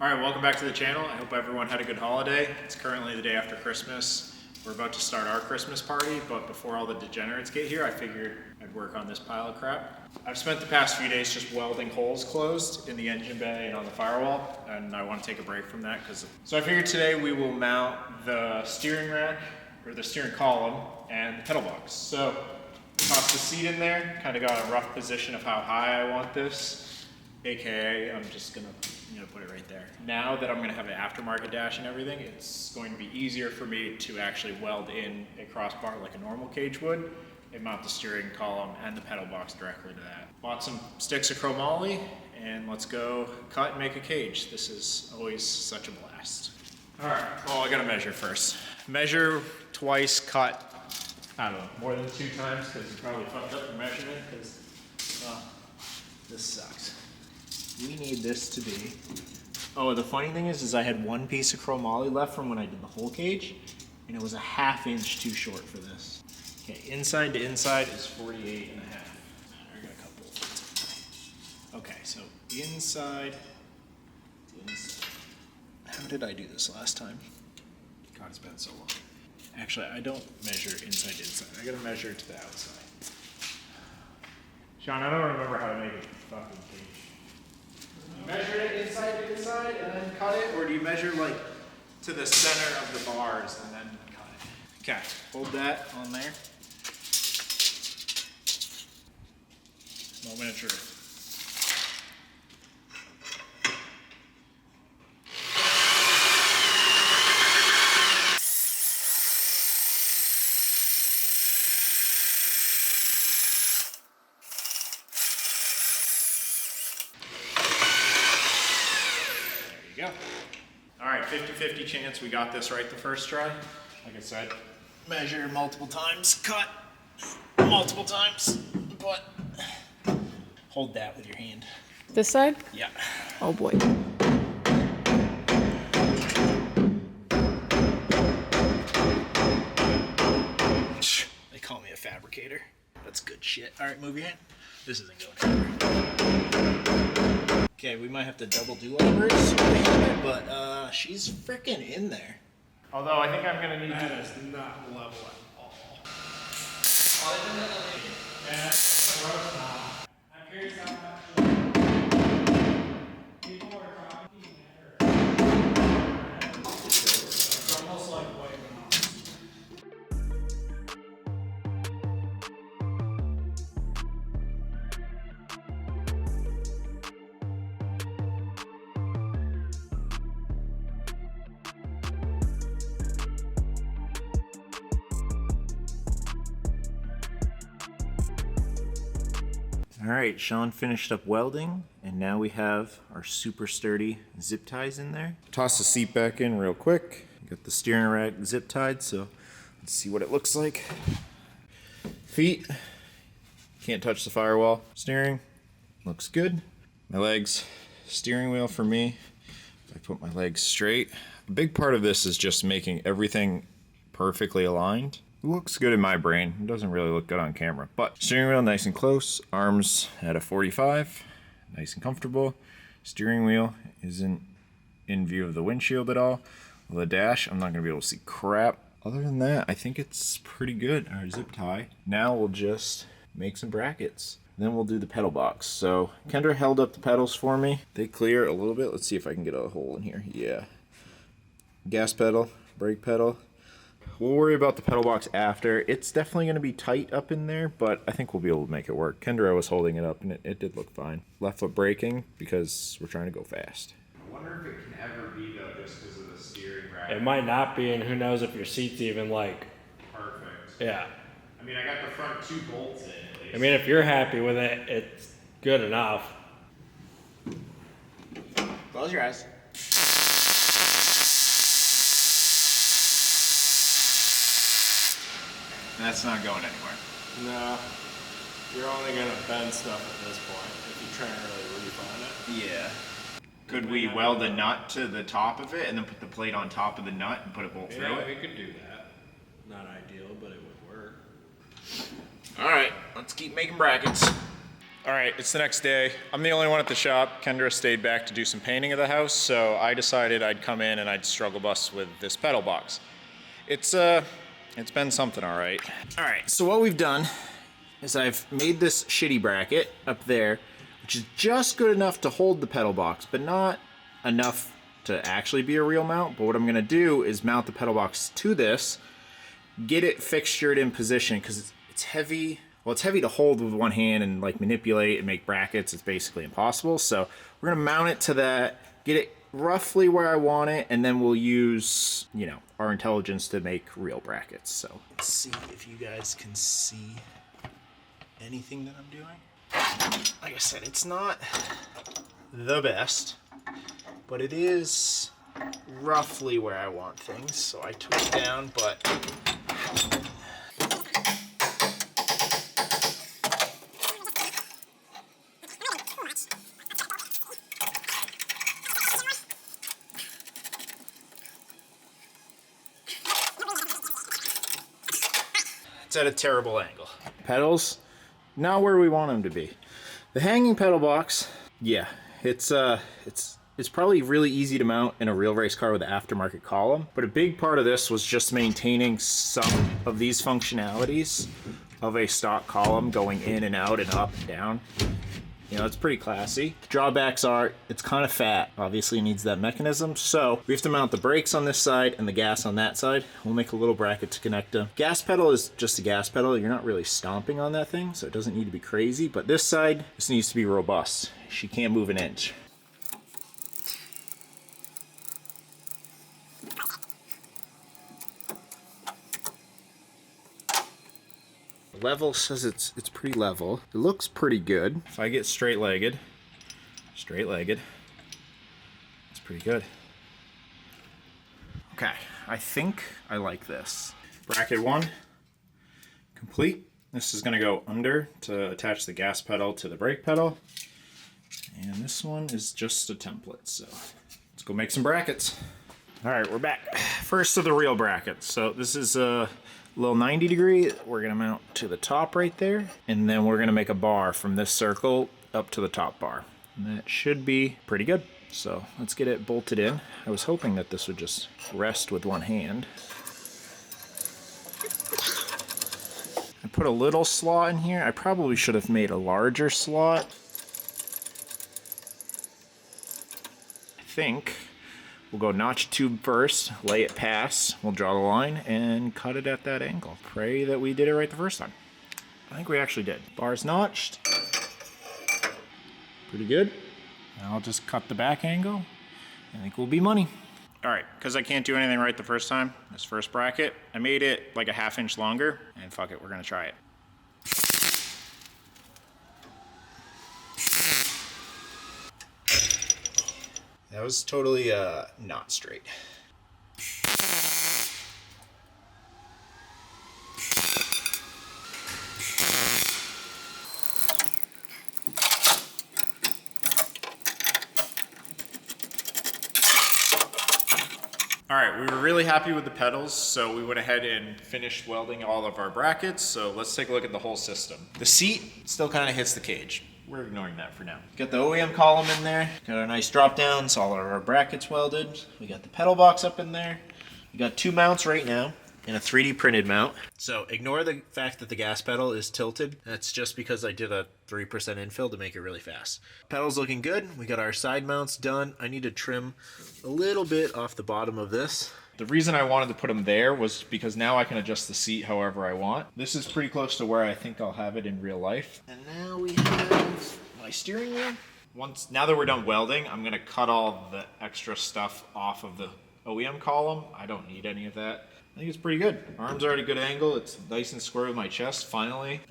Alright, welcome back to the channel. I hope everyone had a good holiday. It's currently the day after Christmas. We're about to start our Christmas party, but before all the degenerates get here, I figured I'd work on this pile of crap. I've spent the past few days just welding holes closed in the engine bay and on the firewall, and I want to take a break from that. So I figured today we will mount the steering rack, or the steering column, and the pedal box. So, toss the seat in there, kind of got a rough position of how high I want this, aka I'm just gonna put it right there. Now that I'm going to have an aftermarket dash and everything, it's going to be easier for me to actually weld in a crossbar like a normal cage would and mount the steering column and the pedal box directly to that. Bought some sticks of chromoly and let's go cut and make a cage. This is always such a blast. Alright, well I gotta measure first. Measure twice, cut, I don't know, more than 2 times because you probably fucked up your measurement because, well, this sucks. We need this to be, oh, the funny thing is I had one piece of chromoly left from when I did the whole cage, and it was a ½ inch too short for this. Okay, inside to inside is 48 and a half. I got a couple. Okay, so inside to inside. How did I do this last time? God, it's been so long. Actually, I don't measure inside to inside. I gotta measure to the outside. Sean, I don't remember how to make a fucking cage. Measure it inside to inside and then cut it, or do you measure like to the center of the bars and then cut it? Okay, hold that on there. Moment of truth. Go. All right, 50-50 chance we got this right the first try. Like I said, measure multiple times, cut multiple times, but hold that with your hand. This side? Yeah. Oh boy. They call me a fabricator. That's good shit. All right, move your hand. This isn't going anywhere. Okay, we might have to double do over it, but she's freaking in there. Although I think I'm gonna need that is not level at all. Yeah, that's gross now. I'm curious how much people are talking at her. It's almost like wiping off. All right, Sean finished up welding, and now we have our super sturdy zip ties in there. Toss the seat back in real quick. Got the steering rack zip tied, so let's see what it looks like. Feet, can't touch the firewall. Steering, looks good. My legs, steering wheel for me. If I put my legs straight. A big part of this is just making everything perfectly aligned. It looks good in my brain. It doesn't really look good on camera. But steering wheel nice and close. Arms at a 45. Nice and comfortable. Steering wheel isn't in view of the windshield at all. The dash, I'm not going to be able to see crap. Other than that, I think it's pretty good. Our zip tie. Now we'll just make some brackets. Then we'll do the pedal box. So Kendra held up the pedals for me. They clear a little bit. Let's see if I can get a hole in here. Yeah. Gas pedal, brake pedal. We'll worry about the pedal box after. It's definitely going to be tight up in there, but I think we'll be able to make it work. Kendra was holding it up, and it did look fine. Left foot braking because we're trying to go fast. I wonder if it can ever be, though, just because of the steering rack. It might not be, and who knows if your seat's even like... Perfect. Yeah. I mean, I got the front 2 bolts in, at least. I mean, if you're happy with it, it's good enough. Close your eyes. That's not going anywhere. No. You're only going to bend stuff at this point if you try and really refine it. Yeah. Could we weld a nut to the top of it and then put the plate on top of the nut and put a bolt through it? We could do that. Not ideal, but it would work. Alright, let's keep making brackets. All right, it's the next day. I'm the only one at the shop. Kendra stayed back to do some painting of the house, so I decided I'd come in and I'd struggle bus with this pedal box. It's been something, all right. All right, so what we've done is I've made this shitty bracket up there, which is just good enough to hold the pedal box, but not enough to actually be a real mount. But what I'm gonna do is mount the pedal box to this, get it fixtured in position, because it's heavy. Well, it's heavy to hold with one hand and like manipulate and make brackets. It's basically impossible. So we're gonna mount it to that, get it roughly where I want it, and then we'll use, you know, our intelligence to make real brackets. So let's see if you guys can see anything that I'm doing. Like I said, it's not the best, but it is roughly where I want things. So I took it down, but it's at a terrible angle. Pedals, not where we want them to be. The hanging pedal box, yeah, it's probably really easy to mount in a real race car with an aftermarket column, but a big part of this was just maintaining some of these functionalities of a stock column going in and out and up and down. You know, it's pretty classy. Drawbacks are, it's kind of fat. Obviously it needs that mechanism. So we have to mount the brakes on this side and the gas on that side. We'll make a little bracket to connect them. Gas pedal is just a gas pedal. You're not really stomping on that thing, so it doesn't need to be crazy. But this side, this needs to be robust. She can't move an inch. Level says it's pretty level. It looks pretty good. If I get straight-legged, it's pretty good. Okay, I think I like this. Bracket 1, complete. This is gonna go under to attach the gas pedal to the brake pedal. And this one is just a template, so let's go make some brackets. All right, we're back. First of the real brackets. So this is a little 90 degree, we're gonna mount to the top right there, and then we're gonna make a bar from this circle up to the top bar. And that should be pretty good. So let's get it bolted in. I was hoping that this would just rest with one hand. I put a little slot in here. I probably should have made a larger slot. I think we'll go notch tube first, lay it past, we'll draw the line, and cut it at that angle. Pray that we did it right the first time. I think we actually did. Bars notched. Pretty good. Now I'll just cut the back angle. I think we'll be money. All right, because I can't do anything right the first time, this first bracket, I made it like a ½ inch longer, and fuck it, we're gonna try it. That was totally not straight. All right, we were really happy with the pedals, so we went ahead and finished welding all of our brackets. So let's take a look at the whole system. The seat still kind of hits the cage. We're ignoring that for now. Got the OEM column in there. Got our nice drop downs, all of our brackets welded. We got the pedal box up in there. We got 2 mounts right now and a 3D printed mount. So ignore the fact that the gas pedal is tilted. That's just because I did a 3% infill to make it really fast. Pedal's looking good. We got our side mounts done. I need to trim a little bit off the bottom of this. The reason I wanted to put them there was because now I can adjust the seat however I want. This is pretty close to where I think I'll have it in real life. And now we have my steering wheel. Now that we're done welding, I'm gonna cut all the extra stuff off of the OEM column. I don't need any of that. I think it's pretty good. Arm's are at a good angle. It's nice and square with my chest, finally.